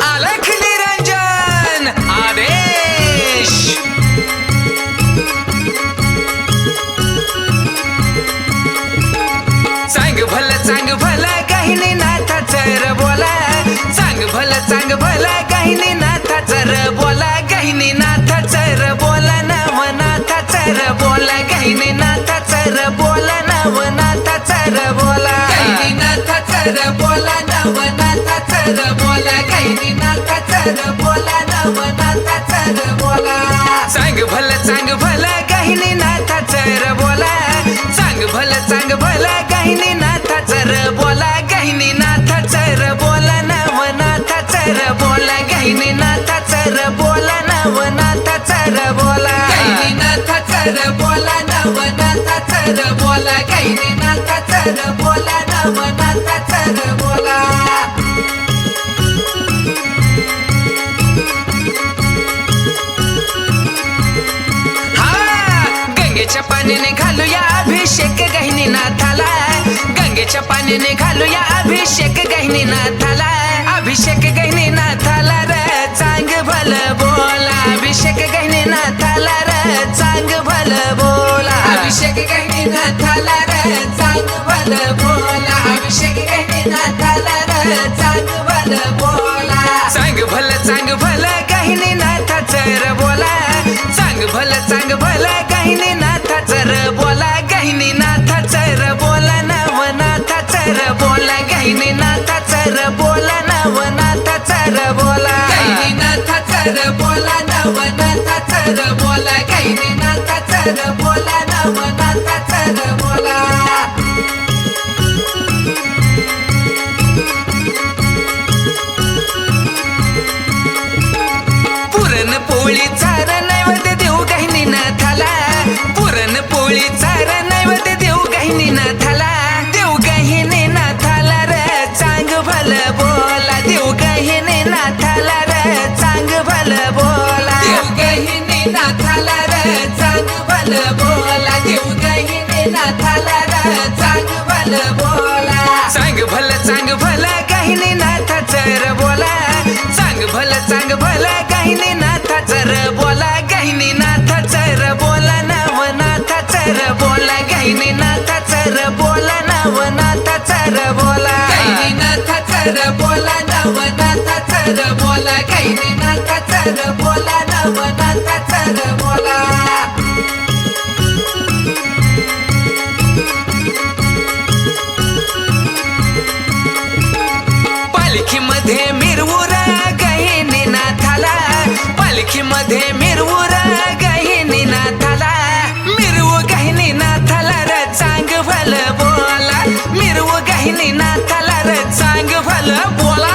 अलख निरंजन आदेश। चांग भलं गाहिनी नाथाचं र बोला, चांग भलं गाहिनी नाथाचं र बोला, गाहिनी नाथाचं र बोला, नवनाथाचं र बोला, गाहिनी नाथाचं र बोला, नवनाथाचं र बोला, गाहिनी नाथाचं र बोला, नवनाथाचं र बोला, गाहिनी नाथाचं र बोला, नवनाथाचं र बोला। चांग भलं गाहिनी नाथाचं र बोला, चांग भलं गाहिनी नाथाचं र बोला, गाहिनी नाथाचं र बोला, नवनाथाचं र बोला, गाहिनी नाथाचं र बोला, नवनाथाचं र बोला, गाहिनी नाथाचं र बोला, नवनाथाचं र बोला, गाहिनी नाथाचं र बोला, नवनाथाचं र बोला। गंगेच्या पाण्याने घालूया अभिषेक गाहिनी नाथाला, गंगेच्या पाण्याने घालूया अभिषेक गाहिनी नाथाला, अभिषेक गाहिनी नाथाला र चांग भलं बोला, अभिषेक गाहिनी नाथाला र चांग भलं बोला, अभिषेक गाहिनी नाथाला र चांग भलं बोला, अभिषेक गाहिनी नाथाला र चांग भलं बोला। चांग भलं गाहिनी नाथाचं र बोला, चांग भलं गाहिनी नाथाचं र बोला, गाहिनी नाथाचं र बोला, नवनाथाचं र बोला, गाहिनी नाथाचं र बोला, नवनाथाचं र बोला, गाहिनी नाथाचं र बोला, नवनाथाचं र बोला, गाहिनी नाथाचं र बोला, नवनाथाचं र बोला। पुरणपोळीचा र नैवेद्य देऊ गाहिनी नाथाला, पुरणपोळीचा र नैवेद्य देऊ गाहिनी नाथाला, देऊ गाहिनी नाथाला र चांग भलं बोला, देऊ गाहिनी नाथाला र चांग भलं बोला, देऊ गाहिनी नाथाला र चांग भलं बोला, देऊ गाहिनी नाथाला र चांग भलं बोला। चांग भलं गाहिनी नाथाचं र बोला, चांग भलं गाहिनी नाथाचं र बोला, गाहिनी नाथाचं र बोला, नवनाथाचं र बोला, गाहिनी नाथाचं र बोला, नवनाथाचं र बोला, गाहिनी नाथाचं र बोला, नवनाथाचं र बोला, गाहिनी नाथाचं र बोला, नवनाथाचं र बोला। पालखीमध्ये मिरवूर गाहिनी नाथाला, पालखीमध्ये मिरवूर गाहिनी नाथाला, मिरवू गाहिनी नाथाला र चांग भलं बोला, मिरवू गाहिनी नाथाला र चांग भलं बोला,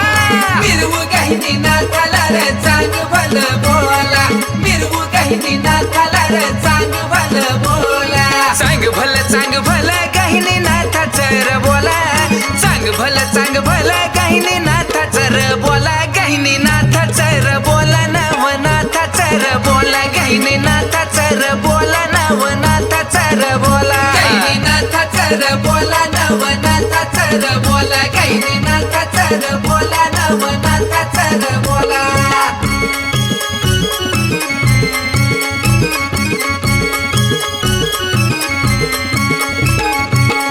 मिरवू गाहिनी नाथाला र चांग भलं बोला, मिरवू गाहिनी नाथाला र चांग भलं बोला। चांग भलं गाहिनी नाथाचं र बोला, चांग भलं गाहिनी नाथाचं र बोला, गाहिनी नाथाचं र बोला, नवनाथाचं र बोला, गाहिनी नाथाचं र बोला, नवनाथाचं र बोला, गाहिनी नाथाचं र बोला, नवनाथाचं र बोला, गाहिनी नाथाचं र बोला, नवनाथाचं र बोला।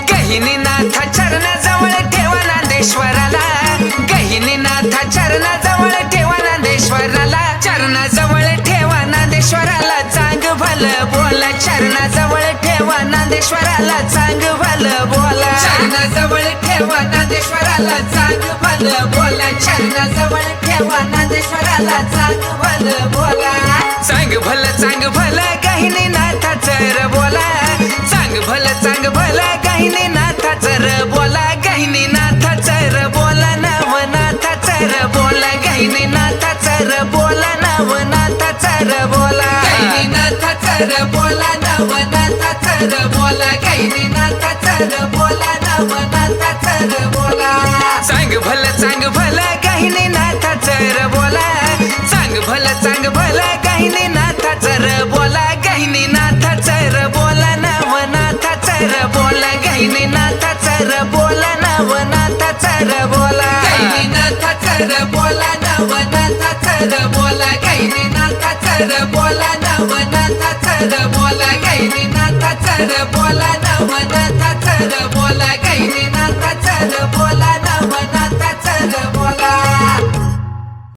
गाहिनी नाथा चरणाजवळ ठेवा नांदेश्वराला, गाहिनी नाथा चरणाजवळ ठेवा नांदेश्वराला, चरणाजवळ ठेवा नांदेश्वराला, चांग भलं बोला, चरणाजवळ ठेवा नांदेश्वराला, चांग भलं बोला, चरणाजवळ ठेवा नांदेश्वराला, चांग भलं बोला, चरणाजवळ ठेवा नांदेश्वराला, चांग भलं बोला। चांग भलं गाहिनी नाथाचं र बोला, चांग भलं गाहिनी नाथाचं र बोला, गाहिनी नाथाचं र बोला, नवनाथाचं र बोला, गाहिनी नाथाचं र बोला, नवनाथाचं र बोला, गाहिनी नाथाचं र बोला, नवनाथाचं र बोला, गाहिनी नाथाचं र बोला, नवनाथाचं र बोला। चांग भलं गाहिनी नाथाचं र बोला, चांग भलं गाहिनी नाथाचं र बोला, गाहिनी नाथाचं र बोला, नवनाथाचं र बोला, गाहिनी नाथ र बोला नवनाथाचा र बोला गहिनीनाथाचा र बोला नवनाथाचा र बोला गहिनीनाथाचा र बोला नवनाथाचा र बोला गहिनीनाथाचा र बोला